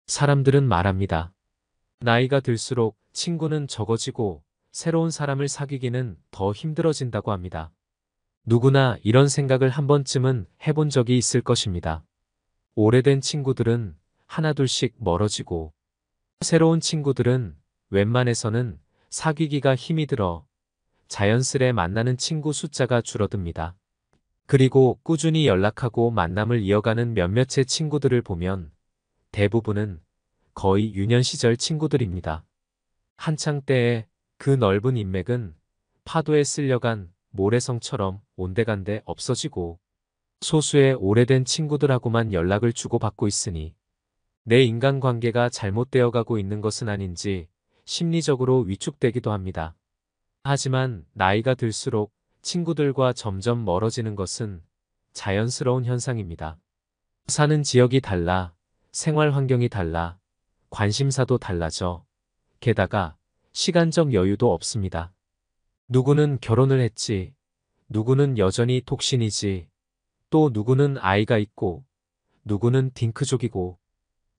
사람들은 말합니다. 나이가 들수록 친구는 적어지고 새로운 사람을 사귀기는 더 힘들어진다고 합니다. 누구나 이런 생각을 한 번쯤은 해본 적이 있을 것입니다. 오래된 친구들은 하나둘씩 멀어지고 새로운 친구들은 웬만해서는 사귀기가 힘이 들어 자연스레 만나는 친구 숫자가 줄어듭니다. 그리고 꾸준히 연락하고 만남을 이어가는 몇몇의 친구들을 보면 대부분은 거의 유년 시절 친구들입니다. 한창 때의 그 넓은 인맥은 파도에 쓸려간 모래성처럼 온데간데 없어지고 소수의 오래된 친구들하고만 연락을 주고받고 있으니 내 인간관계가 잘못되어 가고 있는 것은 아닌지 심리적으로 위축되기도 합니다. 하지만 나이가 들수록 친구들과 점점 멀어지는 것은 자연스러운 현상입니다. 사는 지역이 달라, 생활 환경이 달라, 관심사도 달라져 게다가 시간적 여유도 없습니다. 누구는 결혼을 했지, 누구는 여전히 독신이지, 또 누구는 아이가 있고, 누구는 딩크족이고,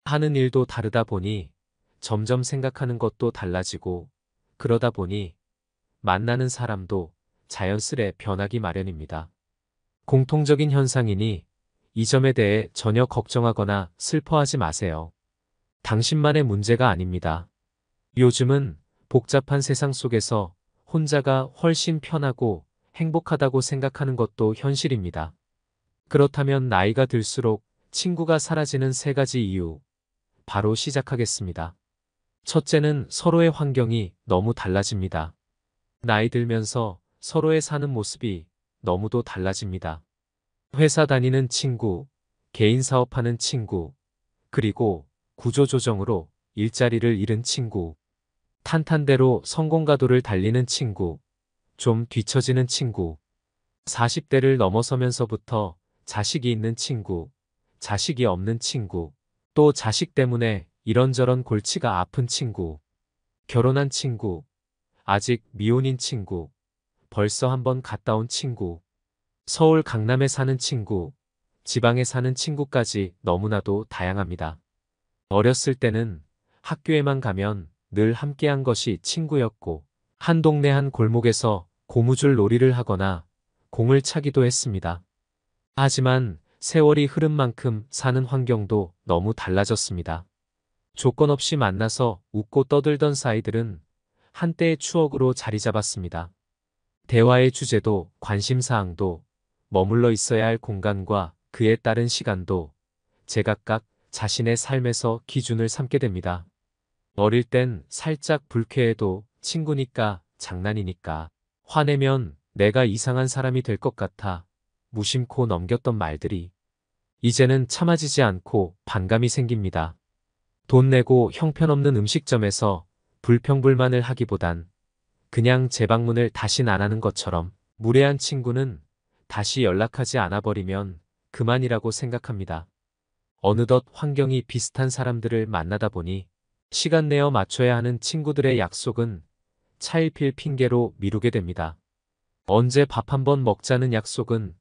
하는 일도 다르다 보니 점점 생각하는 것도 달라지고, 그러다 보니 만나는 사람도 자연스레 변하기 마련입니다. 공통적인 현상이니 이 점에 대해 전혀 걱정하거나 슬퍼하지 마세요. 당신만의 문제가 아닙니다. 요즘은 복잡한 세상 속에서 혼자가 훨씬 편하고 행복하다고 생각하는 것도 현실입니다. 그렇다면 나이가 들수록 친구가 사라지는 세 가지 이유, 바로 시작하겠습니다. 첫째는 서로의 환경이 너무 달라집니다. 나이 들면서 서로의 사는 모습이 너무도 달라집니다. 회사 다니는 친구, 개인 사업하는 친구, 그리고 구조조정으로 일자리를 잃은 친구, 탄탄대로 성공가도를 달리는 친구, 좀 뒤처지는 친구, 40대를 넘어서면서부터 자식이 있는 친구, 자식이 없는 친구, 또 자식 때문에 이런저런 골치가 아픈 친구, 결혼한 친구, 아직 미혼인 친구, 벌써 한번 갔다 온 친구, 서울 강남에 사는 친구, 지방에 사는 친구까지 너무나도 다양합니다. 어렸을 때는 학교에만 가면 늘 함께한 것이 친구였고 한 동네 한 골목에서 고무줄 놀이를 하거나 공을 차기도 했습니다. 하지만 세월이 흐른 만큼 사는 환경도 너무 달라졌습니다. 조건 없이 만나서 웃고 떠들던 사이들은 한때의 추억으로 자리 잡았습니다. 대화의 주제도 관심사항도 머물러 있어야 할 공간과 그에 따른 시간도 제각각 자신의 삶에서 기준을 삼게 됩니다. 어릴 땐 살짝 불쾌해도 친구니까 장난이니까 화내면 내가 이상한 사람이 될 것 같아 무심코 넘겼던 말들이 이제는 참아지지 않고 반감이 생깁니다. 돈 내고 형편없는 음식점에서 불평불만을 하기보단 그냥 재방문을 다신 안 하는 것처럼 무례한 친구는 다시 연락하지 않아 버리면 그만이라고 생각합니다. 어느덧 환경이 비슷한 사람들을 만나다 보니 시간 내어 맞춰야 하는 친구들의 약속은 차일피일 핑계로 미루게 됩니다. 언제 밥 한번 먹자는 약속은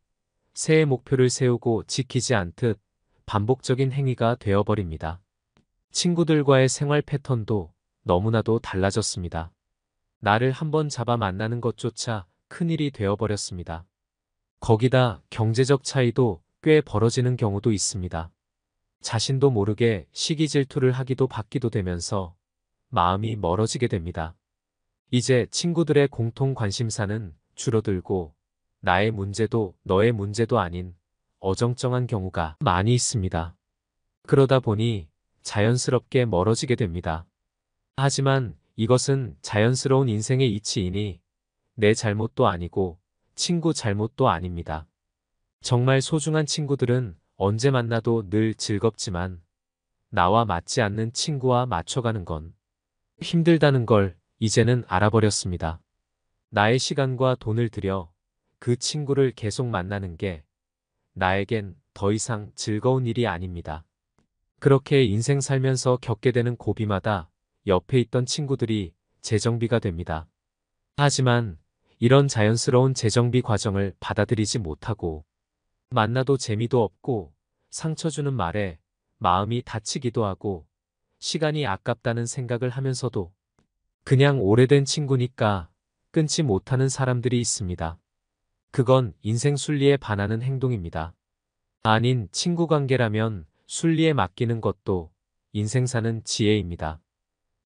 새해 목표를 세우고 지키지 않듯 반복적인 행위가 되어버립니다. 친구들과의 생활 패턴도 너무나도 달라졌습니다. 나를 한번 잡아 만나는 것조차 큰일이 되어버렸습니다. 거기다 경제적 차이도 꽤 벌어지는 경우도 있습니다. 자신도 모르게 시기 질투를 하기도 받기도 되면서 마음이 멀어지게 됩니다. 이제 친구들의 공통 관심사는 줄어들고 나의 문제도 너의 문제도 아닌 어정쩡한 경우가 많이 있습니다. 그러다 보니 자연스럽게 멀어지게 됩니다. 하지만 이것은 자연스러운 인생의 이치이니 내 잘못도 아니고 친구 잘못도 아닙니다. 정말 소중한 친구들은 언제 만나도 늘 즐겁지만 나와 맞지 않는 친구와 맞춰가는 건 힘들다는 걸 이제는 알아버렸습니다. 나의 시간과 돈을 들여 그 친구를 계속 만나는 게 나에겐 더 이상 즐거운 일이 아닙니다. 그렇게 인생 살면서 겪게 되는 고비마다 옆에 있던 친구들이 재정비가 됩니다. 하지만 이런 자연스러운 재정비 과정을 받아들이지 못하고 만나도 재미도 없고 상처 주는 말에 마음이 다치기도 하고 시간이 아깝다는 생각을 하면서도 그냥 오래된 친구니까 끊지 못하는 사람들이 있습니다. 그건 인생 순리에 반하는 행동입니다. 아닌 친구 관계라면 순리에 맡기는 것도 인생 사는 지혜입니다.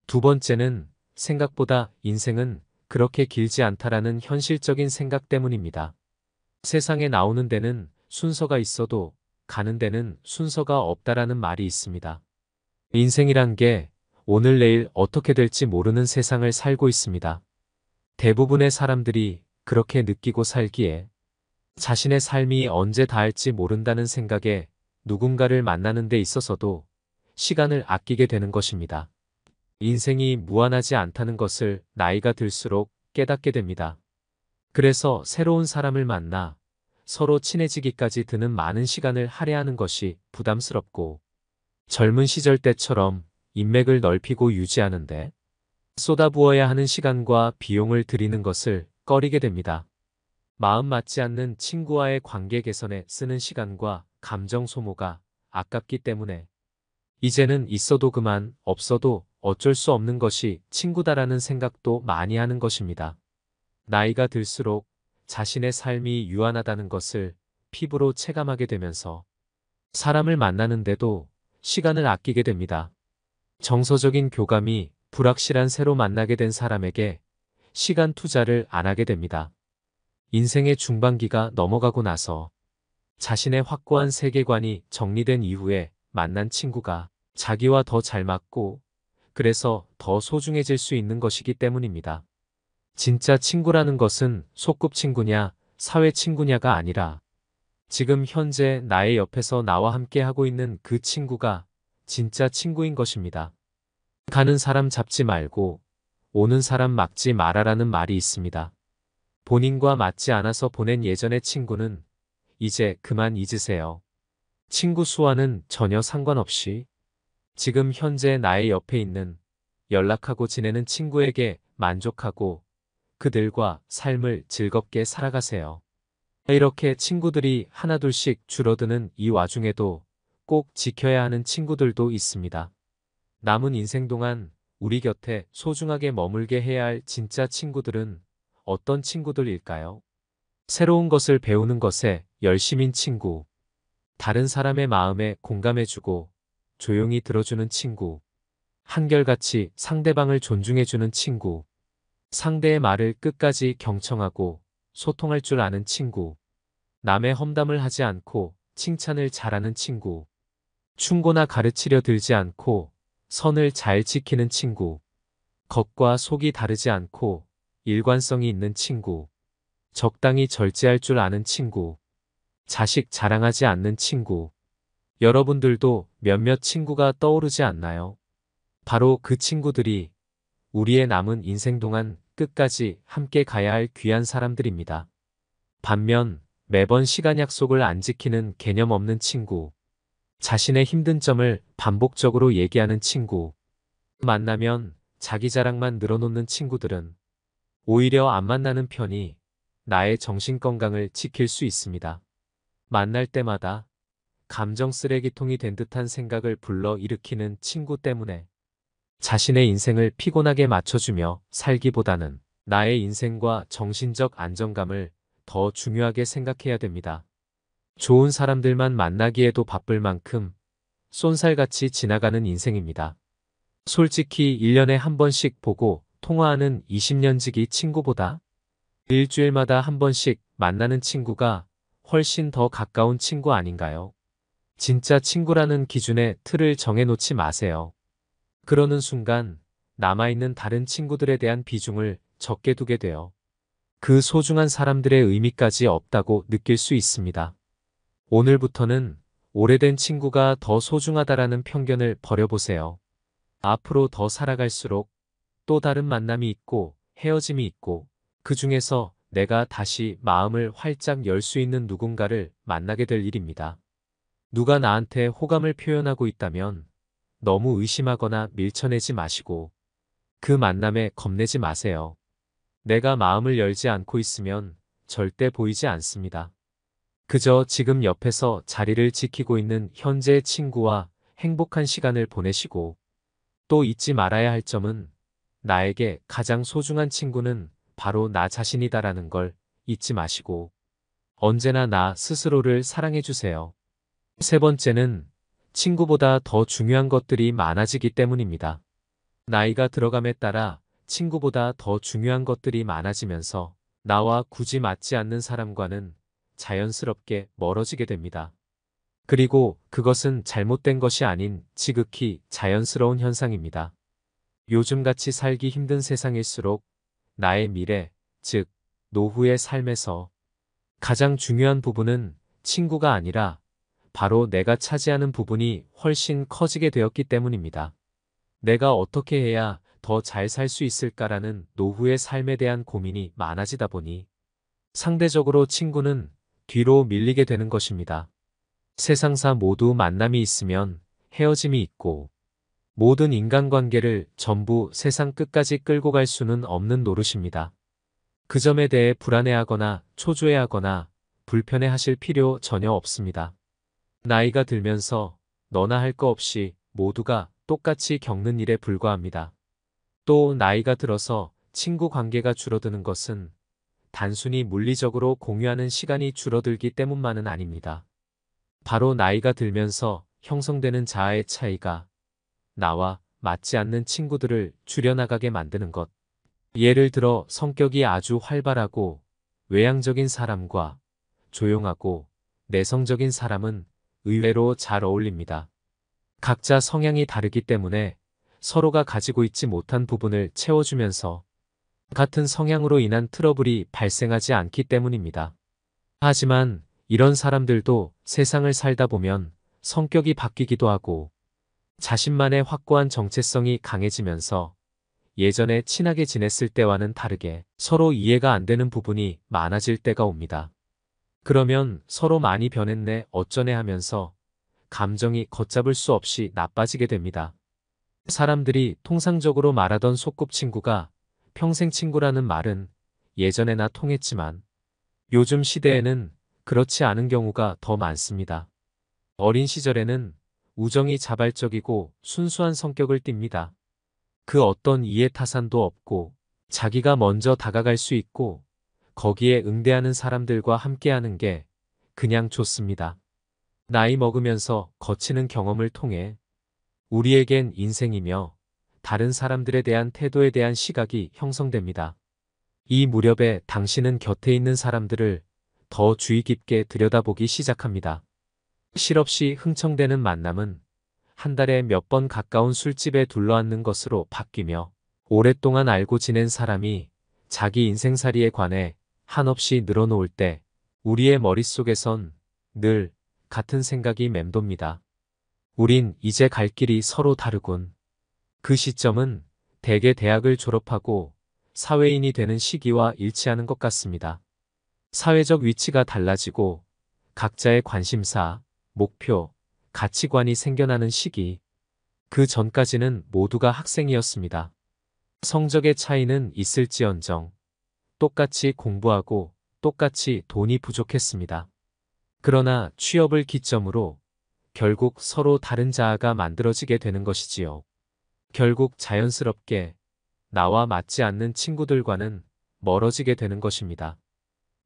두 번째는 생각보다 인생은 그렇게 길지 않다라는 현실적인 생각 때문입니다. 세상에 나오는 데는 순서가 있어도 가는 데는 순서가 없다라는 말이 있습니다. 인생이란 게 오늘 내일 어떻게 될지 모르는 세상을 살고 있습니다. 대부분의 사람들이 그렇게 느끼고 살기에 자신의 삶이 언제 닿을지 모른다는 생각에 누군가를 만나는 데 있어서도 시간을 아끼게 되는 것입니다. 인생이 무한하지 않다는 것을 나이가 들수록 깨닫게 됩니다. 그래서 새로운 사람을 만나 서로 친해지기까지 드는 많은 시간을 할애하는 것이 부담스럽고 젊은 시절 때처럼 인맥을 넓히고 유지하는데 쏟아부어야 하는 시간과 비용을 들이는 것을 꺼리게 됩니다. 마음 맞지 않는 친구와의 관계 개선에 쓰는 시간과 감정 소모가 아깝기 때문에 이제는 있어도 그만 없어도 어쩔 수 없는 것이 친구다라는 생각도 많이 하는 것입니다. 나이가 들수록 자신의 삶이 유한하다는 것을 피부로 체감하게 되면서 사람을 만나는데도 시간을 아끼게 됩니다. 정서적인 교감이 불확실한 새로 만나게 된 사람에게 시간 투자를 안 하게 됩니다. 인생의 중반기가 넘어가고 나서 자신의 확고한 세계관이 정리된 이후에 만난 친구가 자기와 더 잘 맞고 그래서 더 소중해질 수 있는 것이기 때문입니다. 진짜 친구라는 것은 소꿉친구냐 사회 친구냐가 아니라 지금 현재 나의 옆에서 나와 함께 하고 있는 그 친구가 진짜 친구인 것입니다. 가는 사람 잡지 말고 오는 사람 막지 마라라는 말이 있습니다. 본인과 맞지 않아서 보낸 예전의 친구는 이제 그만 잊으세요. 친구 수와는 전혀 상관없이 지금 현재 나의 옆에 있는 연락하고 지내는 친구에게 만족하고 그들과 삶을 즐겁게 살아가세요. 이렇게 친구들이 하나둘씩 줄어드는 이 와중에도 꼭 지켜야 하는 친구들도 있습니다. 남은 인생 동안 우리 곁에 소중하게 머물게 해야 할 진짜 친구들은 어떤 친구들일까요? 새로운 것을 배우는 것에 열심인 친구, 다른 사람의 마음에 공감해주고 조용히 들어주는 친구, 한결같이 상대방을 존중해주는 친구, 상대의 말을 끝까지 경청하고 소통할 줄 아는 친구, 남의 험담을 하지 않고 칭찬을 잘하는 친구, 충고나 가르치려 들지 않고 선을 잘 지키는 친구, 겉과 속이 다르지 않고 일관성이 있는 친구, 적당히 절제할 줄 아는 친구, 자식 자랑하지 않는 친구. 여러분들도 몇몇 친구가 떠오르지 않나요? 바로 그 친구들이 우리의 남은 인생 동안 끝까지 함께 가야 할 귀한 사람들입니다. 반면 매번 시간 약속을 안 지키는 개념 없는 친구, 자신의 힘든 점을 반복적으로 얘기하는 친구, 만나면 자기 자랑만 늘어놓는 친구들은 오히려 안 만나는 편이 나의 정신건강을 지킬 수 있습니다. 만날 때마다 감정 쓰레기통이 된 듯한 생각을 불러 일으키는 친구 때문에 자신의 인생을 피곤하게 맞춰주며 살기보다는 나의 인생과 정신적 안정감을 더 중요하게 생각해야 됩니다. 좋은 사람들만 만나기에도 바쁠 만큼 쏜살같이 지나가는 인생입니다. 솔직히 1년에 한 번씩 보고 통화하는 20년지기 친구보다 일주일마다 한 번씩 만나는 친구가 훨씬 더 가까운 친구 아닌가요? 진짜 친구라는 기준의 틀을 정해놓지 마세요. 그러는 순간 남아있는 다른 친구들에 대한 비중을 적게 두게 돼요. 그 소중한 사람들의 의미까지 없다고 느낄 수 있습니다. 오늘부터는 오래된 친구가 더 소중하다라는 편견을 버려보세요. 앞으로 더 살아갈수록 또 다른 만남이 있고 헤어짐이 있고 그 중에서 내가 다시 마음을 활짝 열 수 있는 누군가를 만나게 될 일입니다. 누가 나한테 호감을 표현하고 있다면 너무 의심하거나 밀쳐내지 마시고 그 만남에 겁내지 마세요. 내가 마음을 열지 않고 있으면 절대 보이지 않습니다. 그저 지금 옆에서 자리를 지키고 있는 현재의 친구와 행복한 시간을 보내시고 또 잊지 말아야 할 점은 나에게 가장 소중한 친구는 바로 나 자신이다라는 걸 잊지 마시고 언제나 나 스스로를 사랑해 주세요. 세 번째는 친구보다 더 중요한 것들이 많아지기 때문입니다. 나이가 들어감에 따라 친구보다 더 중요한 것들이 많아지면서 나와 굳이 맞지 않는 사람과는 자연스럽게 멀어지게 됩니다. 그리고 그것은 잘못된 것이 아닌 지극히 자연스러운 현상입니다. 요즘같이 살기 힘든 세상일수록 나의 미래, 즉 노후의 삶에서 가장 중요한 부분은 친구가 아니라 바로 내가 차지하는 부분이 훨씬 커지게 되었기 때문입니다. 내가 어떻게 해야 더 잘 살 수 있을까라는 노후의 삶에 대한 고민이 많아지다 보니 상대적으로 친구는 뒤로 밀리게 되는 것입니다. 세상사 모두 만남이 있으면 헤어짐이 있고 모든 인간관계를 전부 세상 끝까지 끌고 갈 수는 없는 노릇입니다. 그 점에 대해 불안해하거나 초조해하거나 불편해하실 필요 전혀 없습니다. 나이가 들면서 너나 할 거 없이 모두가 똑같이 겪는 일에 불과합니다. 또 나이가 들어서 친구 관계가 줄어드는 것은 단순히 물리적으로 공유하는 시간이 줄어들기 때문만은 아닙니다. 바로 나이가 들면서 형성되는 자아의 차이가 나와 맞지 않는 친구들을 줄여나가게 만드는 것. 예를 들어 성격이 아주 활발하고 외향적인 사람과 조용하고 내성적인 사람은 의외로 잘 어울립니다. 각자 성향이 다르기 때문에 서로가 가지고 있지 못한 부분을 채워주면서 같은 성향으로 인한 트러블이 발생하지 않기 때문입니다. 하지만 이런 사람들도 세상을 살다 보면 성격이 바뀌기도 하고 자신만의 확고한 정체성이 강해지면서 예전에 친하게 지냈을 때와는 다르게 서로 이해가 안 되는 부분이 많아질 때가 옵니다. 그러면 서로 많이 변했네 어쩌네 하면서 감정이 걷잡을 수 없이 나빠지게 됩니다. 사람들이 통상적으로 말하던 소꿉친구가 평생 친구라는 말은 예전에나 통했지만 요즘 시대에는 그렇지 않은 경우가 더 많습니다. 어린 시절에는 우정이 자발적이고 순수한 성격을 띱니다. 그 어떤 이해타산도 없고 자기가 먼저 다가갈 수 있고 거기에 응대하는 사람들과 함께하는 게 그냥 좋습니다. 나이 먹으면서 거치는 경험을 통해 우리에겐 인생이며 다른 사람들에 대한 태도에 대한 시각이 형성됩니다. 이 무렵에 당신은 곁에 있는 사람들을 더 주의 깊게 들여다보기 시작합니다. 실없이 흥청대는 만남은 한 달에 몇 번 가까운 술집에 둘러앉는 것으로 바뀌며 오랫동안 알고 지낸 사람이 자기 인생살이에 관해 한없이 늘어놓을 때 우리의 머릿속에선 늘 같은 생각이 맴돕니다. 우린 이제 갈 길이 서로 다르군. 그 시점은 대개 대학을 졸업하고 사회인이 되는 시기와 일치하는 것 같습니다. 사회적 위치가 달라지고 각자의 관심사, 목표, 가치관이 생겨나는 시기. 그 전까지는 모두가 학생이었습니다. 성적의 차이는 있을지언정 똑같이 공부하고 똑같이 돈이 부족했습니다. 그러나 취업을 기점으로 결국 서로 다른 자아가 만들어지게 되는 것이지요. 결국 자연스럽게 나와 맞지 않는 친구들과는 멀어지게 되는 것입니다.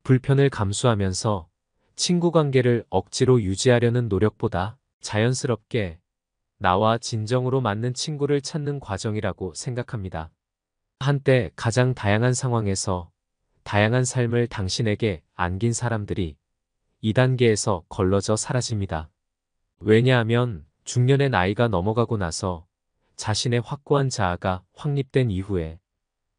불편을 감수하면서 친구 관계를 억지로 유지하려는 노력보다 자연스럽게 나와 진정으로 맞는 친구를 찾는 과정이라고 생각합니다. 한때 가장 다양한 상황에서 다양한 삶을 당신에게 안긴 사람들이 2단계에서 걸러져 사라집니다. 왜냐하면 중년의 나이가 넘어가고 나서 자신의 확고한 자아가 확립된 이후에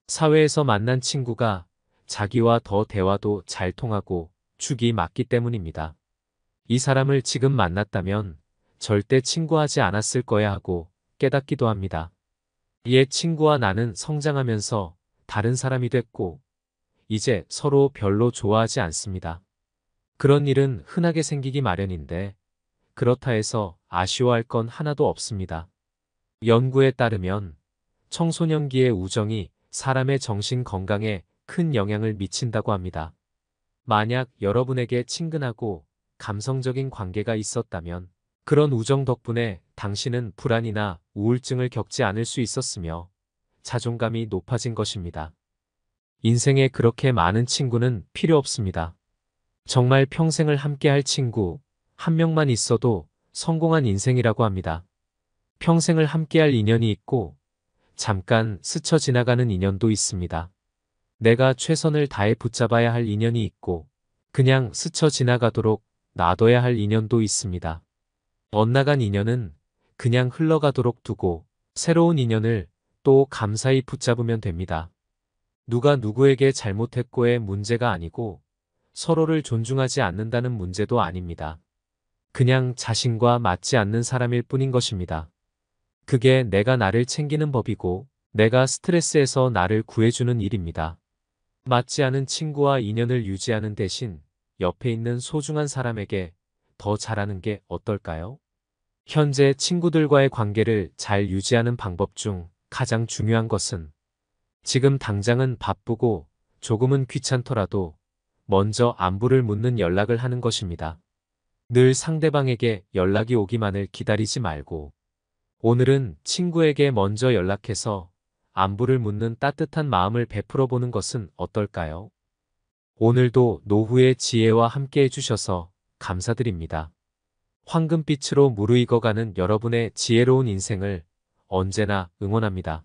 사회에서 만난 친구가 자기와 더 대화도 잘 통하고 축이 맞기 때문입니다. 이 사람을 지금 만났다면 절대 친구하지 않았을 거야 하고 깨닫기도 합니다. 옛 친구와 나는 성장하면서 다른 사람이 됐고 이제 서로 별로 좋아하지 않습니다. 그런 일은 흔하게 생기기 마련인데 그렇다 해서 아쉬워할 건 하나도 없습니다. 연구에 따르면 청소년기의 우정이 사람의 정신 건강에 큰 영향을 미친다고 합니다. 만약 여러분에게 친근하고 감성적인 관계가 있었다면 그런 우정 덕분에 당신은 불안이나 우울증을 겪지 않을 수 있었으며 자존감이 높아진 것입니다. 인생에 그렇게 많은 친구는 필요 없습니다. 정말 평생을 함께할 친구 한 명만 있어도 성공한 인생이라고 합니다. 평생을 함께할 인연이 있고 잠깐 스쳐 지나가는 인연도 있습니다. 내가 최선을 다해 붙잡아야 할 인연이 있고 그냥 스쳐 지나가도록 놔둬야 할 인연도 있습니다. 엇나간 인연은 그냥 흘러가도록 두고 새로운 인연을 또 감사히 붙잡으면 됩니다. 누가 누구에게 잘못했고의 문제가 아니고 서로를 존중하지 않는다는 문제도 아닙니다. 그냥 자신과 맞지 않는 사람일 뿐인 것입니다. 그게 내가 나를 챙기는 법이고 내가 스트레스에서 나를 구해주는 일입니다. 맞지 않은 친구와 인연을 유지하는 대신 옆에 있는 소중한 사람에게 더 잘하는 게 어떨까요? 현재 친구들과의 관계를 잘 유지하는 방법 중 가장 중요한 것은 지금 당장은 바쁘고 조금은 귀찮더라도 먼저 안부를 묻는 연락을 하는 것입니다. 늘 상대방에게 연락이 오기만을 기다리지 말고 오늘은 친구에게 먼저 연락해서 안부를 묻는 따뜻한 마음을 베풀어 보는 것은 어떨까요? 오늘도 노후의 지혜와 함께 해주셔서 감사드립니다. 황금빛으로 무르익어가는 여러분의 지혜로운 인생을 언제나 응원합니다.